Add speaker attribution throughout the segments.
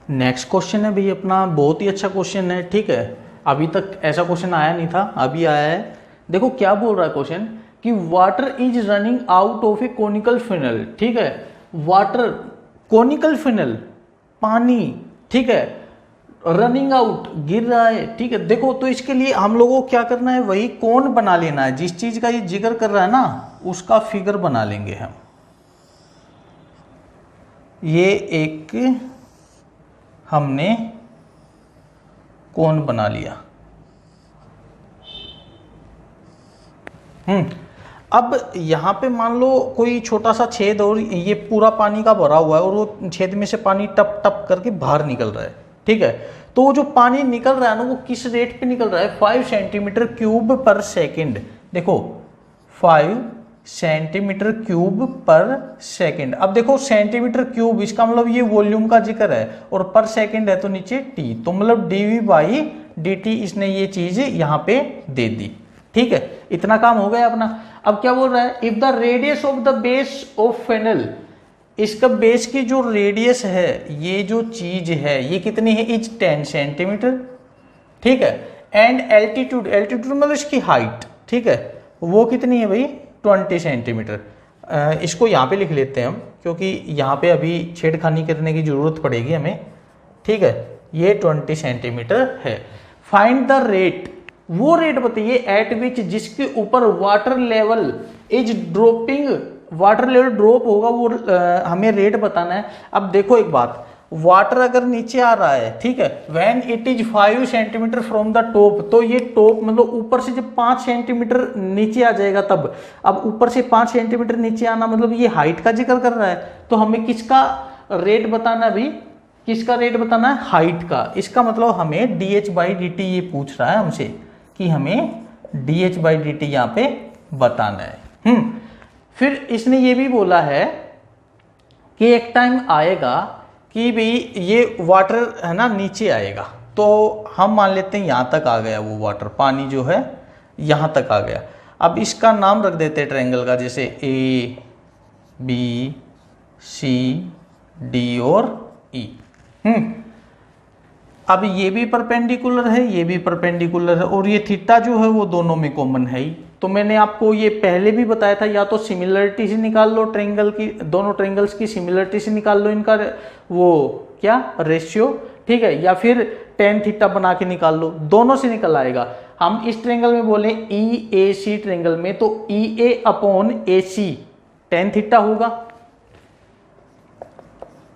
Speaker 1: Next question है भाई अपना, बहुत ही अच्छा क्वेश्चन है। ठीक है, अभी तक ऐसा क्वेश्चन आया नहीं था, अभी आया है। देखो क्या बोल रहा है क्वेश्चन कि water is running out of a conical funnel. ठीक है, वाटर कोनिकल फिनल, पानी, ठीक है, रनिंग आउट, गिर रहा है। ठीक है, देखो तो इसके लिए हम लोगों को क्या करना है, वही कोन बना लेना है। जिस चीज का ये जिक्र कर रहा है ना, उसका फिगर बना लेंगे हम। ये एक हमने कोन बना लिया। अब यहां पे मान लो कोई छोटा सा छेद और ये पूरा पानी का भरा हुआ है और वो छेद में से पानी टप टप करके बाहर निकल रहा है। ठीक है, तो वो जो पानी निकल रहा है ना, वो किस रेट पे निकल रहा है, 5 सेंटीमीटर क्यूब पर सेकेंड। देखो 5 सेंटीमीटर क्यूब पर सेकेंड। अब देखो सेंटीमीटर क्यूब, इसका मतलब ये वॉल्यूम का जिक्र है, और पर सेकेंड है तो नीचे टी, तो मतलब डीवी बाई डी टी, इसने ये चीज यहां पे दे दी। ठीक है, इतना काम हो गया अपना। अब क्या बोल रहा है, if the radius of the base of funnel, इसका बेस की जो रेडियस है, ये जो चीज है ये कितनी है, इज 10 सेंटीमीटर। ठीक है, एंड एल्टीट्यूड, एल्टीट्यूड मतलब इसकी हाइट, ठीक है, वो कितनी है भाई, 20 सेंटीमीटर। इसको यहाँ पे लिख लेते हैं हम, क्योंकि यहाँ पे अभी छेड़खानी करने की जरूरत पड़ेगी हमें। ठीक है, ये 20 सेंटीमीटर है। फाइंड द रेट, वो रेट बताइए एट विच, जिसके ऊपर water level is dropping, water level drop होगा, वो हमें रेट बताना है। अब देखो एक बात, वाटर अगर नीचे आ रहा है, ठीक है, when it is 5 centimetre from the top, तो ये टॉप मतलब ऊपर से जब 5 सेंटीमीटर नीचे आ जाएगा तब। अब ऊपर से 5 सेंटीमीटर नीचे आना मतलब ये हाइट का जिक्र कर रहा है, तो हमें किसका रेट बताना है भाई, किसका रेट बताना है, हाइट का। इसका मतलब हमें D H by D T ये पूछ रहा है हमसे, कि हमें D H by D T यहाँ पे बताना है। फिर इसने ये भी बोला है कि एक टाइम आएगा कि भाई ये वाटर है ना नीचे आएगा, तो हम मान लेते हैं यहाँ तक आ गया वो वाटर, पानी जो है यहाँ तक आ गया। अब इसका नाम रख देते हैं ट्रायंगल का, जैसे ए बी सी डी और ई। अब ये भी परपेंडिकुलर है, ये भी परपेंडिकुलर है, और ये थीटा जो है वो दोनों में कॉमन है ही। तो मैंने आपको ये पहले भी बताया था, या तो सिमिलरिटी से निकाल लो ट्रायंगल की, दोनों ट्रायंगल्स की सिमिलरिटी से निकाल लो इनका वो क्या रेशियो, ठीक है, या फिर टेन थीटा बना के निकाल लो, दोनों से निकल आएगा। हम इस ट्रायंगल में बोले ई ए सी ट्रायंगल में, तो E A upon A C tan theta होगा,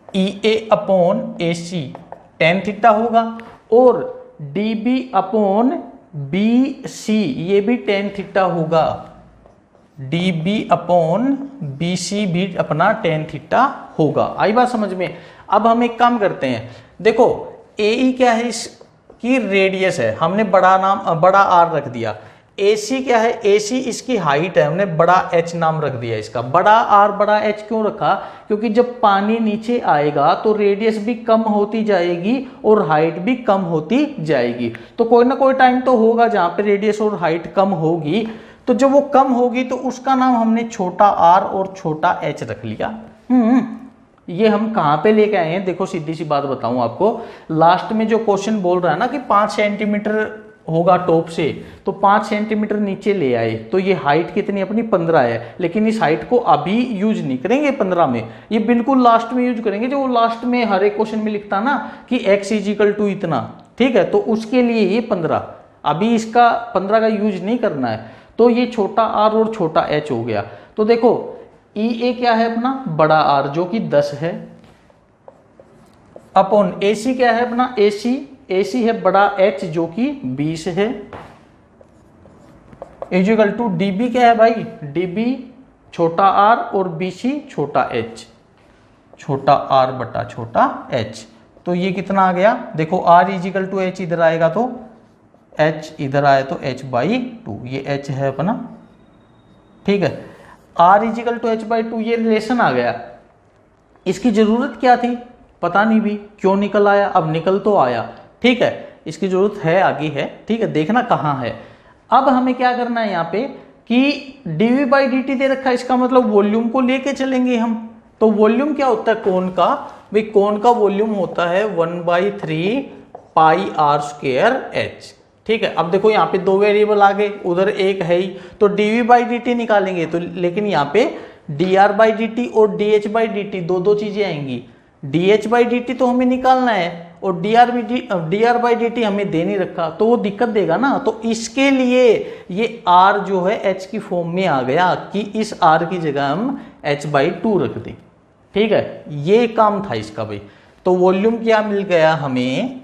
Speaker 1: E A upon A C tan theta होगा, और D B upon B C ये भी टेन थीटा होगा, D B upon B C भी अपना टेन थीटा होगा। आई बात समझ में। अब हम एक काम करते हैं, देखो ए ई क्या है, इसकी रेडियस है, हमने बड़ा आर रख दिया। ए सी क्या है, ए सी इसकी हाइट है, हमने बड़ा एच नाम रख दिया इसका। बड़ा आर बड़ा एच क्यों रखा, क्योंकि जब पानी नीचे आएगा तो रेडियस भी कम होती जाएगी और हाइट भी कम होती जाएगी। तो कोई ना कोई टाइम तो होगा जहां पे रेडियस और हाइट कम होगी, तो जब वो कम होगी तो उसका नाम हमने छोटा आर और छोटा एच रख लिया। ये हम कहां पे लेके आए हैं, देखो सीधी सी बात बताऊं आपको, लास्ट में जो क्वेश्चन बोल रहा है ना कि 5 सेंटीमीटर होगा टॉप से, तो 5 सेंटीमीटर नीचे ले आए, तो ये हाइट कितनी अपनी 15 है, लेकिन इस हाइट को अभी यूज नहीं करेंगे 15 में, ये बिल्कुल लास्ट में यूज करेंगे, जो लास्ट में हर एक क्वेश्चन में लिखता ना कि x इजिकल टू इतना, ठीक है, तो उसके लिए ये 15, अभी इसका 15 का यूज नहीं करना है। तो ये छोटा r और छोटा h हो गया। तो देखो ई ए क्या है अपना बड़ा आर जो कि 10 है, अपॉन ए सी क्या है अपना ए सी है बड़ा एच जो कि 20 है, इक्वल टू डीबी क्या है भाई, डीबी छोटा आर और बीसी छोटा एच, छोटा आर बटा छोटा एच। तो ये कितना आ गया, देखो आर इजिकल टू एच इधर आएगा तो एच इधर आए तो एच बाई टू, ये एच है अपना, ठीक है, R is equal to H by two, ये रिलेशन आ गया। इसकी जरूरत क्या थी पता नहीं भी, क्यों निकल आया, अब निकल तो आया, ठीक है, इसकी जरूरत है आगे है, ठीक है, देखना कहाँ है। अब हमें क्या करना है यहाँ पे कि dv बाई dt दे रखा है, इसका मतलब वॉल्यूम को लेके चलेंगे हम। तो वॉल्यूम क्या होता है कोन का, भाई कोन का वॉल्यूम होता है 1/3 पाई आर स्क्वायर एच। ठीक है, अब देखो यहाँ पे दो वेरिएबल आ गए, उधर एक है ही, तो dv बाई डी टी निकालेंगे तो, लेकिन यहाँ पे dr बाई डी टी और dh बाई डी टी दो चीजें आएंगी। dh बाई डी टी तो हमें निकालना है और dr बाई डी टी हमें दे नहीं रखा, तो वो दिक्कत देगा ना। तो इसके लिए ये r जो है h की फॉर्म में आ गया कि इस r की जगह हम h/2 रख दें। ठीक है, ये काम था इसका भाई। तो वॉल्यूम क्या मिल गया हमें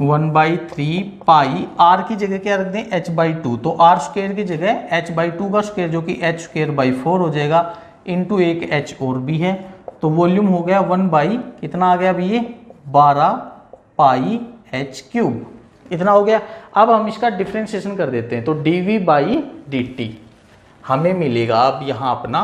Speaker 1: 1/3 पाई, r की जगह क्या रख दें h/2, तो r स्क्वायर की जगह h/2 का स्क्वायर जो कि h²/4 हो जाएगा, इंटू एक h और भी है, तो वॉल्यूम हो गया 1 कितना आ गया अभी ये 12 पाई h³ इतना हो गया। अब हम इसका डिफ्रेंशिएशन कर देते हैं, तो dv बाई डी टी हमें मिलेगा अब यहाँ अपना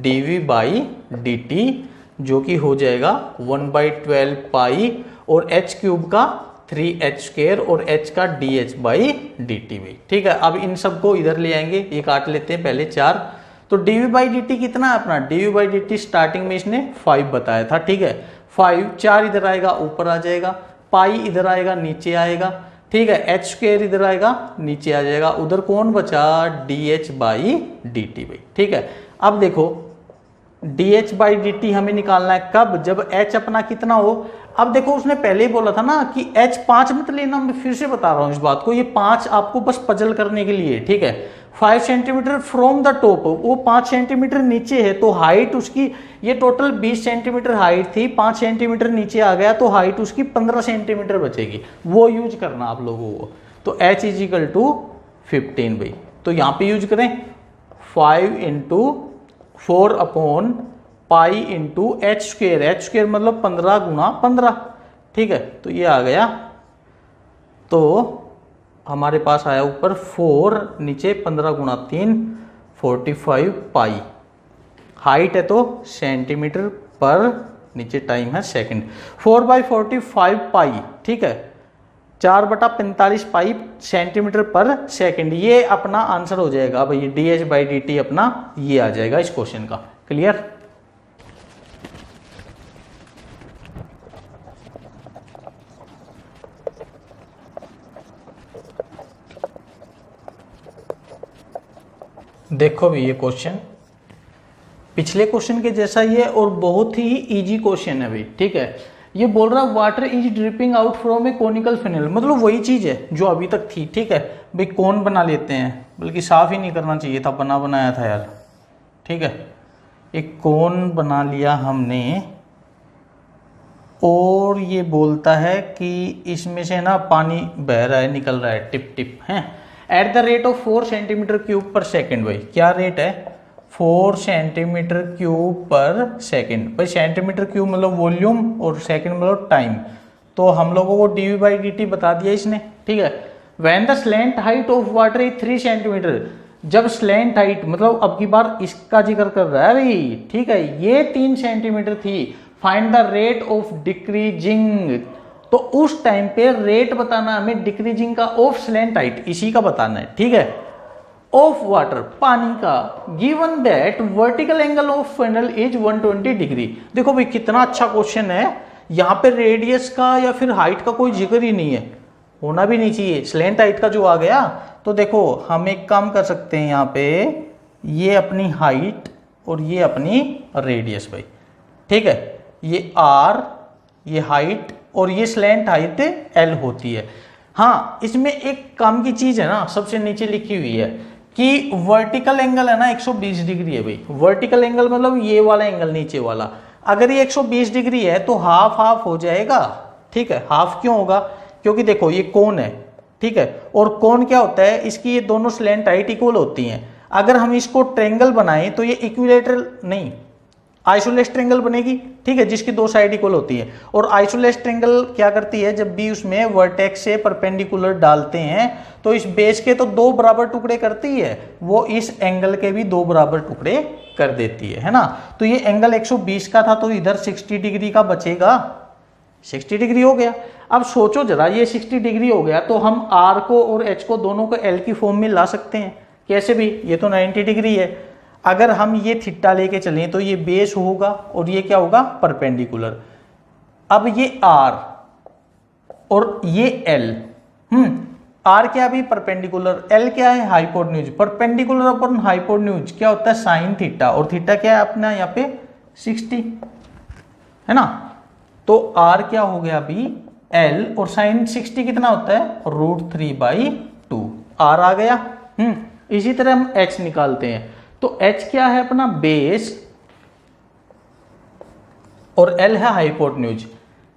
Speaker 1: dv बाई डी टी जो कि हो जाएगा 1/12 पाई और h³ का 3h² और h का dh बाई डी टी भाई। ठीक है, अब इन सबको इधर ले आएंगे, ये काट लेते हैं पहले 4, तो dv बाई डी टी कितना है अपना, dv by D T starting में इसने 5 बताया था। ठीक है, 5 4 इधर आएगा ऊपर आ जाएगा, पाई इधर आएगा नीचे आएगा। ठीक है, h² इधर आएगा नीचे आ जाएगा, उधर कौन बचा dh बाई डी टी भाई। ठीक है, अब देखो dh बाई डी टी हमें निकालना है कब, जब h अपना कितना हो। अब देखो उसने पहले ही बोला था ना कि h 5 मत लेना, मैं फिर से बता रहा हूं इस बात को, ये 5 आपको बस पजल करने के लिए। ठीक है, 5 सेंटीमीटर फ्रॉम द टॉप, वो 5 सेंटीमीटर नीचे है, तो हाइट उसकी, ये टोटल 20 सेंटीमीटर हाइट थी, 5 सेंटीमीटर नीचे आ गया तो हाइट उसकी 15 सेंटीमीटर बचेगी, वो यूज करना आप लोगों को। तो h = 15 भाई, तो यहाँ पे यूज करें 5 × 4 पाई इंटू h² h² मतलब 15 × 15। ठीक है, तो ये आ गया, तो हमारे पास आया ऊपर 4 नीचे 15 × 3 45 पाई, हाइट है तो सेंटीमीटर पर, नीचे टाइम है सेकंड, 4/45 पाई। ठीक है, 4/45 पाई सेंटीमीटर पर सेकंड, ये अपना आंसर हो जाएगा भाई, dh बाई डी टी अपना ये आ जाएगा इस क्वेश्चन का। क्लियर? देखो भी ये क्वेश्चन पिछले क्वेश्चन के जैसा ही है और बहुत ही इजी क्वेश्चन है भाई। ठीक है, ये बोल रहा water is dripping out from a conical funnel, मतलब वही चीज है जो अभी तक थी। ठीक है भाई, कौन बना लेते हैं, बल्कि साफ ही नहीं करना चाहिए था, बनाया था यार। ठीक है, एक कौन बना लिया हमने और ये बोलता है कि इसमें से ना पानी बह रहा है, निकल रहा है टिप टिप है, at the rate of 4 centimetre cube पर सेकेंड। भाई क्या रेट है, 4 सेंटीमीटर क्यूब पर सेकेंड। भाई सेंटीमीटर क्यूब मतलब वॉल्यूम और सेकेंड मतलब टाइम, तो हम लोगों को dv बाई डी टी बता दिया इसने। ठीक है, when the slant height of water is 3 centimetre, जब स्लैंट हाइट मतलब अब की बार इसका जिक्र कर रहा है भाई। ठीक है, ये 3 सेंटीमीटर थी, find the rate of decreasing, तो उस टाइम पे रेट बताना हमें डिक्रीजिंग का ऑफ स्लैंट हाइट, इसी का बताना है। ठीक है, ऑफ वाटर पानी का, given that vertical angle of funnel is 120 degree. देखो भाई कितना अच्छा क्वेश्चन है, यहाँ पे रेडियस का या फिर हाइट का कोई जिक्र ही नहीं है, होना भी नहीं चाहिए, स्लैंट हाइट का जो आ गया। तो देखो हम एक काम कर सकते हैं, यहाँ पे ये अपनी हाइट और ये अपनी रेडियस भाई। ठीक है, ये r, ये हाइट और ये स्लैंट हाइट l होती है। हाँ, इसमें एक काम की चीज है ना, सबसे नीचे लिखी हुई है कि वर्टिकल एंगल है ना 120 डिग्री है भाई। वर्टिकल एंगल मतलब ये वाला एंगल नीचे वाला, अगर ये 120 डिग्री है तो हाफ हाफ हो जाएगा। ठीक है, हाफ क्यों होगा, क्योंकि देखो ये कोन है। ठीक है, और कोन क्या होता है, इसकी ये दोनों स्लैंट हाइट इक्वल होती हैं। अगर हम इसको ट्रायंगल बनाएं तो ये इक्विलेटरल नहीं, आइसोलेस ट्रायंगल बनेगी। ठीक है, जिसकी दो साइड इक्वल होती है। और आइसोलेस ट्रायंगल क्या करती है, जब भी उसमें वर्टेक्स से परपेंडिकुलर डालते हैं तो इस बेस के तो 2 बराबर टुकड़े करती है, वो इस एंगल के भी 2 बराबर टुकड़े कर देती है ना। तो ये एंगल 120 का था तो इधर 60 डिग्री का बचेगा, 60 डिग्री हो गया। अब सोचो जरा, ये 60 डिग्री हो गया तो हम r को और h को दोनों को l की फॉर्म में ला सकते हैं। कैसे भी, ये तो 90 डिग्री है। अगर हम ये थीटा लेके चलें तो ये बेस होगा और ये क्या होगा, परपेंडिकुलर। अब ये आर और ये एल, आर क्या है परपेंडिकुलर, एल क्या है हाइपोटेन्यूज। परपेंडिकुलर अपन हाइपोटेन्यूज क्या होता है साइन थीटा, और थीटा क्या है अपना यहाँ पे 60 है ना। तो आर क्या हो गया अभी एल, और साइन 60 कितना होता है √3/2, आर आ गया। इसी तरह हम एच निकालते हैं, तो एच क्या है अपना बेस और एल है हाइपोटेन्यूज।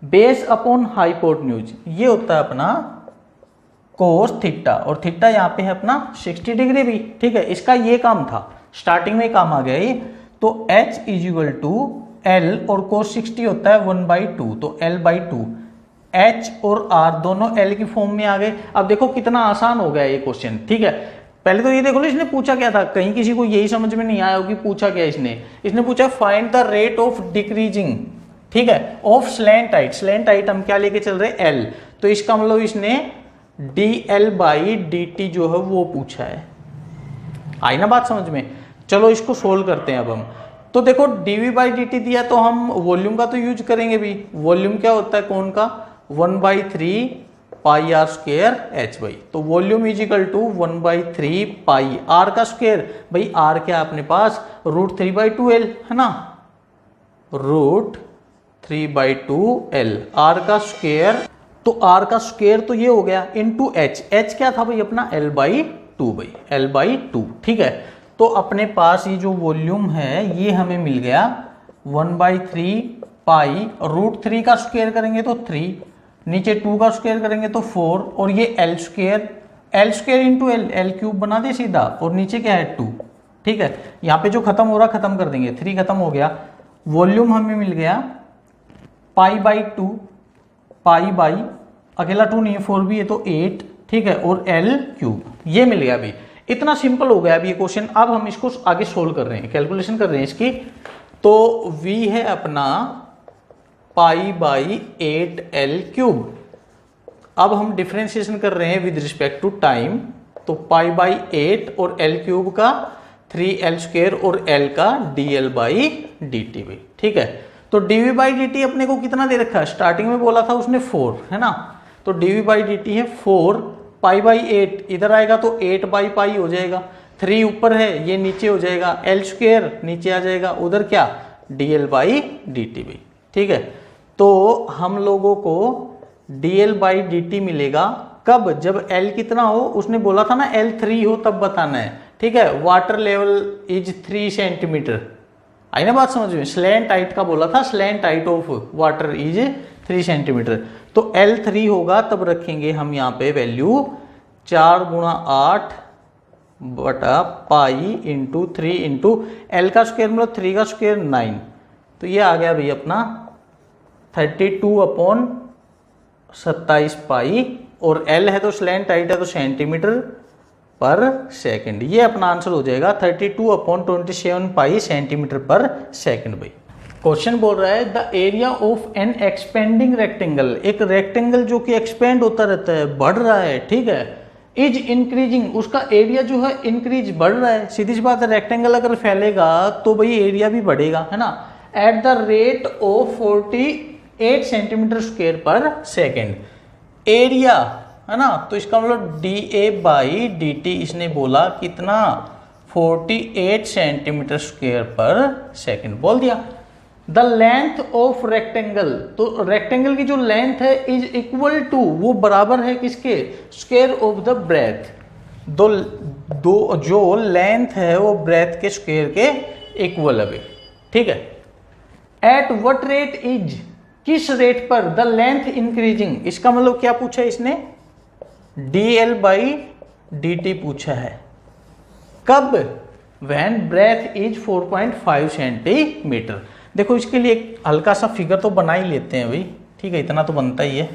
Speaker 1: बेस अपॉन हाइपोटेन्यूज ये होता है अपना कोस थीटा, और थीटा यहाँ पे है अपना 60 डिग्री भी, ठीक है। इसका ये काम था, स्टार्टिंग में काम आ गया ये। तो H = L और कोस 60 होता है 1/2, तो L/2। H और R दोनों L की फॉर्म में आ गए। अब देखो कितना आसान हो गया ये क्वेश्चन, ठीक है। पहले तो ये देखो इसने पूछा क्या था, कहीं किसी को यही समझ में नहीं आया हो कि पूछा क्या इसने पूछा find the rate of decreasing, ठीक है, of slant height. Slant height हम क्या लेके चल रहे हैं L, तो इसका मतलब इसने dL/dt जो है वो पूछा है। आई ना बात समझ में। चलो इसको सोल्व करते हैं अब हम। तो देखो dV/dt दिया तो हम वॉल्यूम का तो यूज करेंगे भी। वॉल्यूम क्या होता है कौन का 1/3 πr² h/। तो वॉल्यूम = 1/3 पाई r का स्क्वायर, भाई r क्या अपने पास √3/2l है ना, √3/2l r का स्क्वायर। तो r का स्क्वायर तो ये हो गया इनटू h, h क्या था भाई अपना L/2 भाई, L/2, ठीक है। तो अपने पास ये जो वॉल्यूम है ये हमें मिल गया 1/3 पाई, √3 का स्क्वायर करेंगे तो 3, नीचे 2 का स्क्वायर करेंगे तो 4, और ये L² इंटू L³ बना दे सीधा, और नीचे क्या है 2, ठीक है। यहाँ पे जो खत्म हो रहा खत्म कर देंगे, 3 खत्म हो गया। वॉल्यूम हमें मिल गया π/2, पाई बाई अकेला 2 नहीं है 4 भी है तो 8, ठीक है, और L³ ये मिल गया अभी। इतना सिंपल हो गया अभी ये क्वेश्चन। अब हम इसको आगे सोल्व कर रहे हैं, कैलकुलेशन कर रहे हैं इसकी। तो V है अपना π/8L³। अब हम डिफरेंशिएशन कर रहे हैं विद रिस्पेक्ट टू टाइम, तो π/8 और L³ का 3L² और L का dL/dt भी, ठीक है। तो dV/dt अपने को कितना दे रखा है, स्टार्टिंग में बोला था उसने 4 है ना, तो dV/dt है 4, π/8 इधर आएगा तो 8/π हो जाएगा, 3 ऊपर है ये नीचे हो जाएगा, L² नीचे आ जाएगा, उधर क्या dL/dt भी, ठीक है। तो हम लोगों को dL/dt मिलेगा कब, जब L कितना हो, उसने बोला था ना L3 हो तब बताना है, ठीक है। वाटर लेवल इज 3 सेंटीमीटर, आई ना बात समझ में। स्लैंट हाइट का बोला था, slant height of water is 3 centimetre, तो L3 होगा तब रखेंगे हम यहाँ पे वैल्यू 4 × 8 बटा पाई इंटू 3 इंटू L का स्क्वायर मतलब 3 का स्क्वायर 9, तो ये आ गया भाई अपना 32/27 पाई, और L है तो स्लैंट हाइट है तो सेंटीमीटर पर सेकंड, ये अपना आंसर हो जाएगा 32/27 पाई सेंटीमीटर पर सेकंड भाई। क्वेश्चन बोल रहा है the area of an expanding rectangle, एक रेक्टेंगल जो कि एक्सपेंड होता रहता है, बढ़ रहा है, ठीक है, इज इंक्रीजिंग, उसका एरिया जो है इंक्रीज बढ़ रहा है। सीधी सी बात है, रेक्टेंगल अगर फैलेगा तो भाई एरिया भी बढ़ेगा है ना, at the rate of 48 centimetre square पर सेकेंड। एरिया है ना, तो इसका मतलब dA/dt इसने बोला कितना 48 सेंटीमीटर स्क्वायर पर सेकेंड बोल दिया। द लेंथ ऑफ रेक्टेंगल, तो रेक्टेंगल की जो लेंथ है इज इक्वल टू, वो बराबर है किसके, स्क्वायर ऑफ द ब्रेथ। दो जो लेंथ है वो ब्रेथ के स्क्वायर के इक्वल है, ठीक है। एट व्हाट रेट इज, किस रेट पर द लेंथ इंक्रीजिंग, इसका मतलब क्या पूछा इसने dL/dt पूछा है, कब, व्हेन ब्रेथ इज 4.5 सेंटीमीटर। देखो इसके लिए एक हल्का सा फिगर तो बना ही लेते हैं भाई, ठीक है, इतना तो बनता ही है।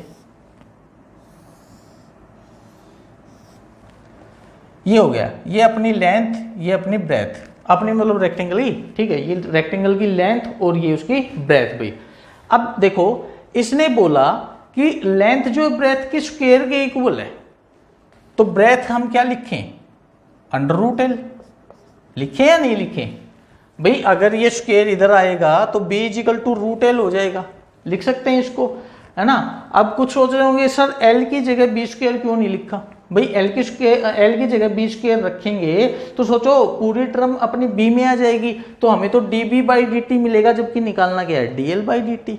Speaker 1: ये हो गया, ये अपनी लेंथ, ये अपनी ब्रेथ, अपनी मतलब रेक्टेंगल ही, ठीक है, ये रेक्टेंगल की लेंथ और ये उसकी ब्रेथ भाई। अब देखो इसने बोला कि लेंथ जो ब्रेथ के स्क्वायर के इक्वल है, तो ब्रेथ हम क्या लिखें, √L लिखें या नहीं लिखें, भाई अगर ये स्क्वायर इधर आएगा तो b is equal to root L हो जाएगा, लिख सकते हैं इसको, है ना। अब कुछ सोच रहे होंगे सर l की जगह b स्क्वायर क्यों नहीं लिखा। भाई l की जगह b स्क्वायर रखेंगे तो सोचो पूरी टर्म अपनी b में आ जाएगी, तो हमें तो db बाई dt मिलेगा, जबकि निकालना क्या है dl बाई dt,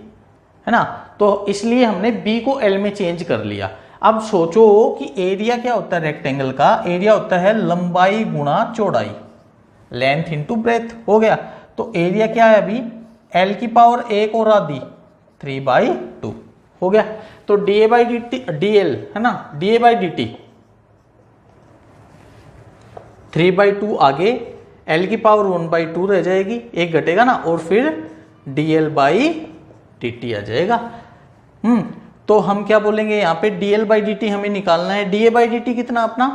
Speaker 1: है ना। तो इसलिए हमने b को l में चेंज कर लिया। अब सोचो कि एरिया क्या होता है रेक्टेंगल का, एरिया होता है लंबाई गुणा चौड़ाई, लेंथ इंटू ब्रेथ हो गया। तो एरिया क्या है अभी l की पावर 1 और आधी 3/2 हो गया। तो da by D T dl है ना, da बाई डी टी 3/2 आगे l की पावर 1/2 रह जाएगी, एक घटेगा ना, और फिर dl बाई डी टी आ जाएगा। तो हम क्या बोलेंगे यहाँ पे dl बाई डी टी हमें निकालना है। da बाई डी टी कितना अपना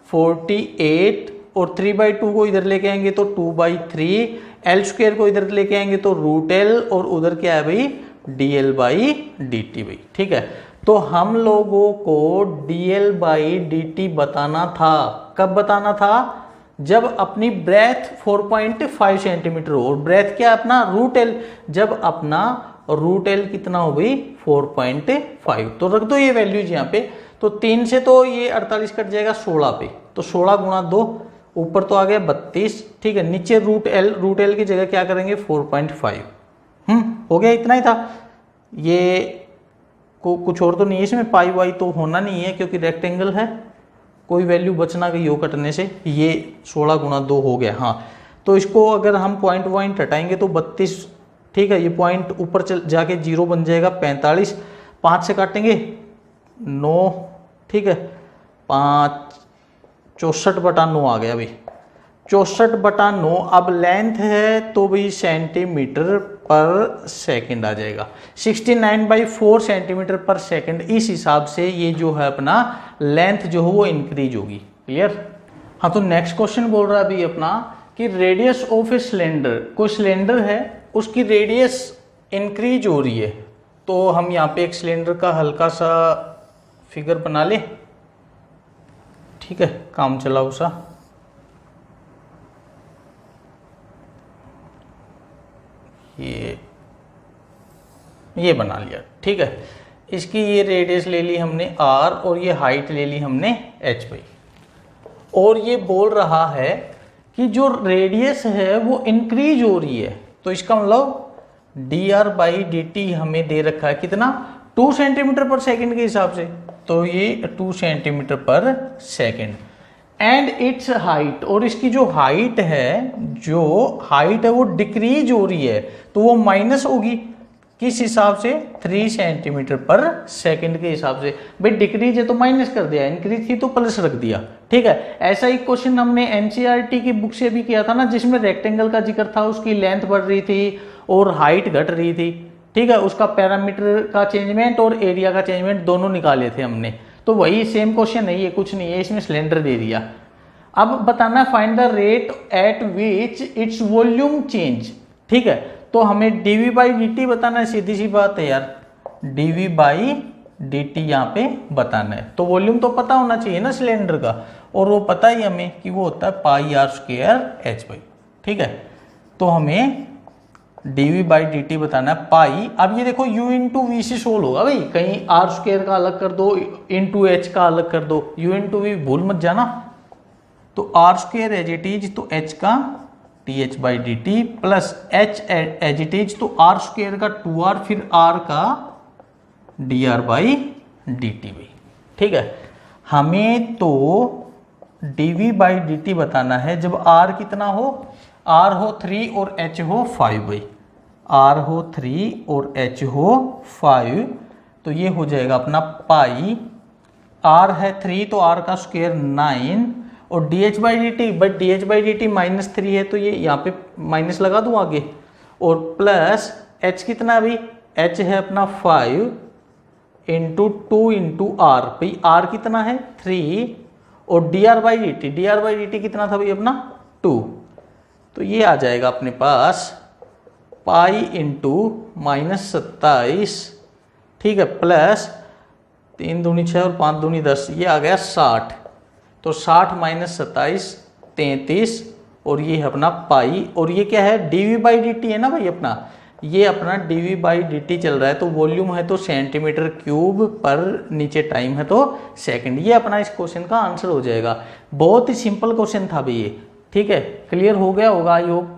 Speaker 1: 48, और 3/2 को इधर लेके आएंगे तो 2/3, l स्क्वायर को इधर लेके आएंगे तो रूट l, और उधर क्या है भाई dl बाई डी टी भाई, ठीक है। तो हम लोगों को dl बाई डी टी बताना था, कब बताना था, जब अपनी ब्रेथ 4.5 सेंटीमीटर हो, और ब्रेथ क्या है अपना रूट l, जब अपना रूट l कितना हो गई 4.5, तो रख दो ये वैल्यूज यहाँ पे। तो 3 से तो ये 48 कट जाएगा 16 पे, तो 16 गुणा 2, ऊपर तो आ गया 32, ठीक है। नीचे रूट एल की जगह क्या करेंगे 4.5, हो गया, इतना ही था। ये को कुछ और तो नहीं है इसमें, पाई वाई तो होना नहीं है क्योंकि रेक्टेंगल है, कोई वैल्यू बचना गई हो कटने से, ये 16 गुणा 2 हो गया। हाँ, तो इसको अगर हम पॉइंट हटाएंगे तो 32, ठीक है। ये पॉइंट ऊपर चल जाके 0 बन जाएगा 45, 5 से काटेंगे 9, ठीक है, 5 64/9 आ गया भाई, 64/9। अब लेंथ है तो भाई सेंटीमीटर पर सेकंड आ जाएगा, 69/4 सेंटीमीटर पर सेकंड। इस हिसाब से ये जो है अपना लेंथ जो है वो इंक्रीज होगी, क्लियर। हाँ, तो नेक्स्ट क्वेश्चन बोल रहा है अभी अपना कि रेडियस ऑफ ए सिलेंडर, कोई सिलेंडर है उसकी रेडियस इंक्रीज हो रही है। तो हम यहाँ पे एक सिलेंडर का हल्का सा फिगर बना ले, ठीक है, काम चलाओ सा। ये बना लिया, ठीक है। इसकी ये रेडियस ले ली हमने r, और ये हाइट ले ली हमने h भाई। और ये बोल रहा है कि जो रेडियस है वो इंक्रीज हो रही है, तो इसका मतलब dr बाई डी टी हमें दे रखा है कितना 2 सेंटीमीटर पर सेकंड के हिसाब से, तो ये 2 सेंटीमीटर पर सेकंड। एंड इट्स हाइट, और इसकी जो हाइट है वो डिक्रीज हो रही है, तो वो माइनस होगी, किस हिसाब से 3 सेंटीमीटर पर सेकंड के हिसाब से। भाई डिक्रीज है तो माइनस कर दिया, इंक्रीज थी तो प्लस रख दिया, ठीक है। ऐसा ही क्वेश्चन हमने एनसीईआरटी की बुक से भी किया था ना, जिसमें रेक्टेंगल का जिक्र था, उसकी लेंथ बढ़ रही थी और हाइट घट रही थी, ठीक है। उसका पैरामीटर का चेंजमेंट और एरिया का चेंजमेंट दोनों निकाले थे हमने। तो वही सेम क्वेश्चन है, ये कुछ नहीं है, इसमें सिलेंडर दे दिया। अब बताना find the rate at which its volume change, ठीक है। तो हमें dv बाई डी टी बताना है, सीधी सी बात है यार, dv बाई डी टी यहाँ पे बताना है। तो वॉल्यूम तो पता होना चाहिए ना सिलेंडर का, और वो पता ही हमें कि वो होता है पाई आर स्क्वायर एच बाई, ठीक है। तो हमें dv बाई डी टी बताना है पाई। अब ये देखो u इंटू वी से सोल्व होगा भाई, कहीं आर स्क्वायर का अलग कर दो, इंटू एच का अलग कर दो, u इंटू वी भूल मत जाना। तो R square as it is तो h का T H by D T plus H as it is तो आर स्क्वायर का 2r, फिर r का D R by D T भाई, ठीक है। हमें तो dv बाई डी टी बताना है जब r कितना हो, r हो 3 और h हो 5 भाई, r हो 3 और h हो 5, तो ये हो जाएगा अपना पाई, r है 3 तो r का स्क्वायर 9, और dh by D T, but dh by D T -3 है तो ये यहाँ पे माइनस लगा दूँ आगे, और प्लस h कितना अभी, h है अपना 5 इंटू 2 इंटू आर, भाई r कितना है 3, और dr बाई डी टी कितना था भाई अपना 2, तो ये आ जाएगा अपने पास पाई इंटू -27, ठीक है, प्लस 3 दूनी 6 और 5 दूनी 10, ये आ गया 60। तो 60 - 27 33, और ये है अपना पाई, और ये क्या है dv बाई डी टी है ना भाई अपना, ये अपना dv बाई डी टी चल रहा है, तो वॉल्यूम है तो सेंटीमीटर क्यूब पर नीचे टाइम है तो सेकंड। ये अपना इस क्वेश्चन का आंसर हो जाएगा। बहुत ही सिंपल क्वेश्चन था भाई ये, ठीक है, क्लियर हो गया होगा आई होप।